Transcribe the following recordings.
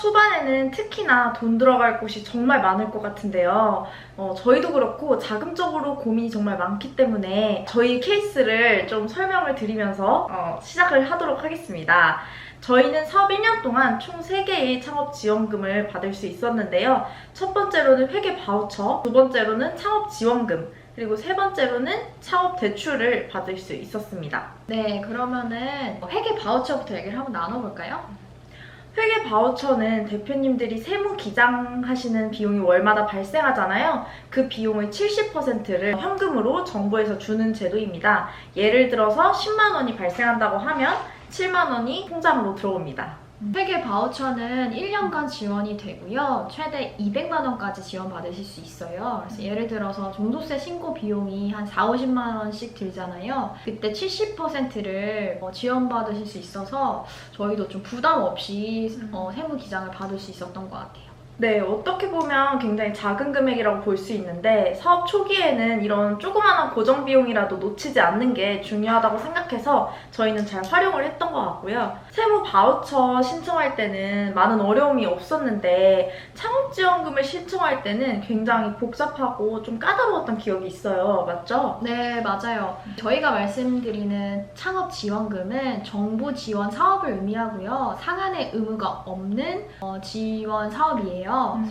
초반에는 특히나 돈 들어갈 곳이 정말 많을 것 같은데요. 저희도 그렇고 자금적으로 고민이 정말 많기 때문에 저희 케이스를 좀 설명을 드리면서 시작을 하도록 하겠습니다. 저희는 사업 1년 동안 총 3개의 창업 지원금을 받을 수 있었는데요. 첫 번째로는 회계 바우처, 두 번째로는 창업 지원금, 그리고 세 번째로는 창업 대출을 받을 수 있었습니다. 네, 그러면은 회계 바우처부터 얘기를 한번 나눠볼까요? 회계 바우처는 대표님들이 세무 기장하시는 비용이 월마다 발생하잖아요. 그 비용의 70%를 현금으로 정부에서 주는 제도입니다. 예를 들어서 10만 원이 발생한다고 하면 7만 원이 통장으로 들어옵니다. 회계 바우처는 1년간 지원이 되고요. 최대 200만 원까지 지원받으실 수 있어요. 그래서 예를 들어서 종소세 신고 비용이 한 4, 50만 원씩 들잖아요. 그때 70%를 지원받으실 수 있어서 저희도 좀 부담 없이 세무 기장을 받을 수 있었던 것 같아요. 네, 어떻게 보면 굉장히 작은 금액이라고 볼 수 있는데 사업 초기에는 이런 조그마한 고정 비용이라도 놓치지 않는 게 중요하다고 생각해서 저희는 잘 활용을 했던 것 같고요. 세무 바우처 신청할 때는 많은 어려움이 없었는데 창업지원금을 신청할 때는 굉장히 복잡하고 좀 까다로웠던 기억이 있어요. 맞죠? 네, 맞아요. 저희가 말씀드리는 창업지원금은 정부 지원 사업을 의미하고요. 상한의 의무가 없는 지원 사업이에요.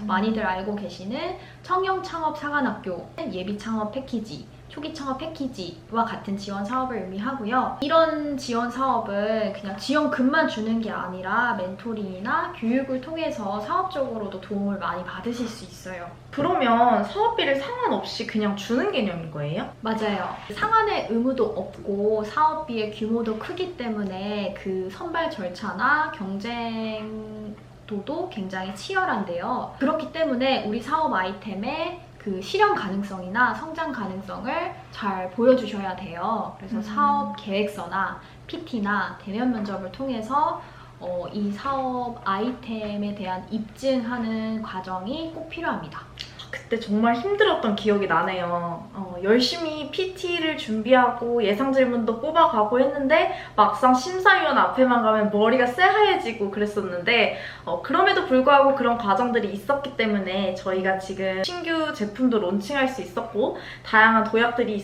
많이들 알고 계시는 청년 창업 상한학교, 예비 창업 패키지, 초기 창업 패키지와 같은 지원 사업을 의미하고요. 이런 지원 사업은 그냥 지원금만 주는 게 아니라 멘토링이나 교육을 통해서 사업적으로도 도움을 많이 받으실 수 있어요. 그러면 사업비를 상관없이 그냥 주는 개념인 거예요? 맞아요. 상한의 의무도 없고 사업비의 규모도 크기 때문에 그 선발 절차나 경쟁 도도 굉장히 치열한데요. 그렇기 때문에 우리 사업 아이템의 그 실현 가능성이나 성장 가능성을 잘 보여주셔야 돼요. 그래서 사업 계획서나 PT나 대면 면접을 통해서 이 사업 아이템에 대한 입증하는 과정이 꼭 필요합니다. 그때 정말 힘들었던 기억이 나네요. 열심히 PT를 준비하고 예상 질문도 뽑아가고 했는데 막상 심사위원 앞에만 가면 머리가 새하얘지고 그랬었는데 그럼에도 불구하고 그런 과정들이 있었기 때문에 저희가 지금 신규 제품도 론칭할 수 있었고 다양한 도약들이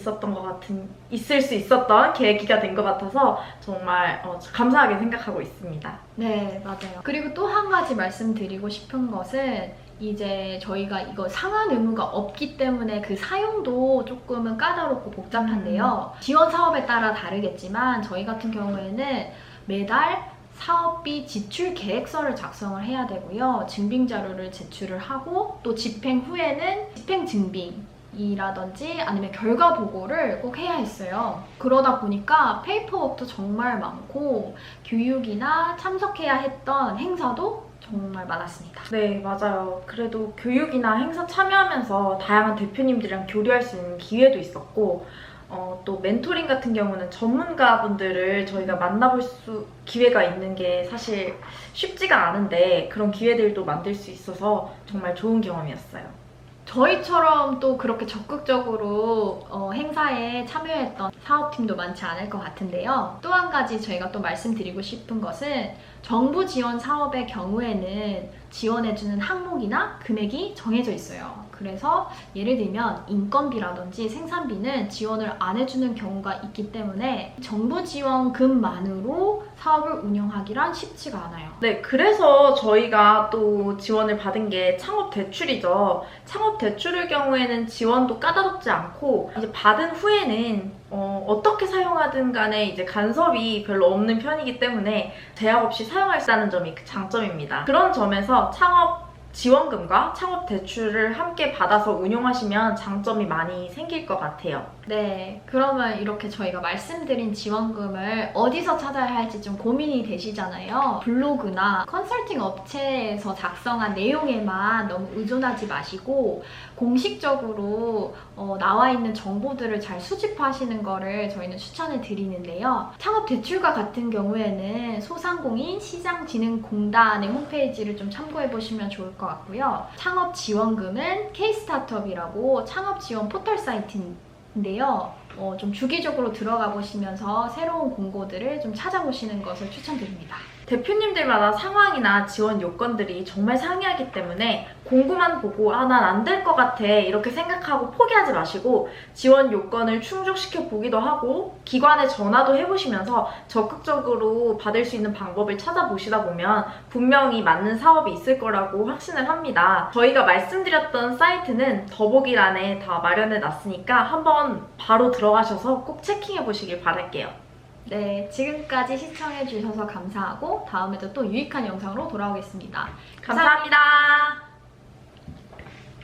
있을 수 있었던 계기가 된 것 같아서 정말 감사하게 생각하고 있습니다. 네, 맞아요. 그리고 또 한 가지 말씀드리고 싶은 것은 이제 저희가 이거 상한 의무가 없기 때문에 그 사용도 조금은 까다롭고 복잡한데요. 지원 사업에 따라 다르겠지만 저희 같은 경우에는 매달 사업비 지출 계획서를 작성을 해야 되고요. 증빙 자료를 제출을 하고 또 집행 후에는 집행 증빙이라든지 아니면 결과 보고를 꼭 해야 했어요. 그러다 보니까 페이퍼워크도 정말 많고 교육이나 참석해야 했던 행사도 정말 많았습니다. 네, 맞아요. 그래도 교육이나 행사 참여하면서 다양한 대표님들이랑 교류할 수 있는 기회도 있었고 또 멘토링 같은 경우는 전문가분들을 저희가 만나볼 기회가 있는 게 사실 쉽지가 않은데 그런 기회들도 만들 수 있어서 정말 좋은 경험이었어요. 저희처럼 또 그렇게 적극적으로 행사에 참여했던 사업팀도 많지 않을 것 같은데요. 또 한 가지 저희가 또 말씀드리고 싶은 것은 정부 지원 사업의 경우에는 지원해주는 항목이나 금액이 정해져 있어요. 그래서 예를 들면 인건비라든지 생산비는 지원을 안 해주는 경우가 있기 때문에 정부 지원금만으로 사업을 운영하기란 쉽지가 않아요. 네, 그래서 저희가 또 지원을 받은 게 창업 대출이죠. 창업 대출의 경우에는 지원도 까다롭지 않고 이제 받은 후에는 어떻게 사용하든 간에 이제 간섭이 별로 없는 편이기 때문에 제약 없이 사용할 수 있다는 점이 장점입니다. 그런 점에서 창업 지원금과 창업 대출을 함께 받아서 운용하시면 장점이 많이 생길 것 같아요. 네, 그러면 이렇게 저희가 말씀드린 지원금을 어디서 찾아야 할지 좀 고민이 되시잖아요. 블로그나 컨설팅 업체에서 작성한 내용에만 너무 의존하지 마시고 공식적으로 나와 있는 정보들을 잘 수집하시는 거를 저희는 추천을 드리는데요. 창업대출과 같은 경우에는 소상공인 시장진흥공단의 홈페이지를 좀 참고해 보시면 좋을 것 같고요. 창업지원금은 K-스타트업이라고 창업지원 포털 사이트인데요. 좀 주기적으로 들어가 보시면서 새로운 공고들을 좀 찾아보시는 것을 추천드립니다. 대표님들마다 상황이나 지원 요건들이 정말 상이하기 때문에 공고만 보고 난 안 될 것 같아 이렇게 생각하고 포기하지 마시고 지원 요건을 충족시켜 보기도 하고 기관에 전화도 해보시면서 적극적으로 받을 수 있는 방법을 찾아보시다 보면 분명히 맞는 사업이 있을 거라고 확신을 합니다. 저희가 말씀드렸던 사이트는 더보기란에 다 마련해 놨으니까 한번 바로 들어가셔서 꼭 체킹해 보시길 바랄게요. 네, 지금까지 시청해주셔서 감사하고 다음에도 또 유익한 영상으로 돌아오겠습니다. 감사합니다.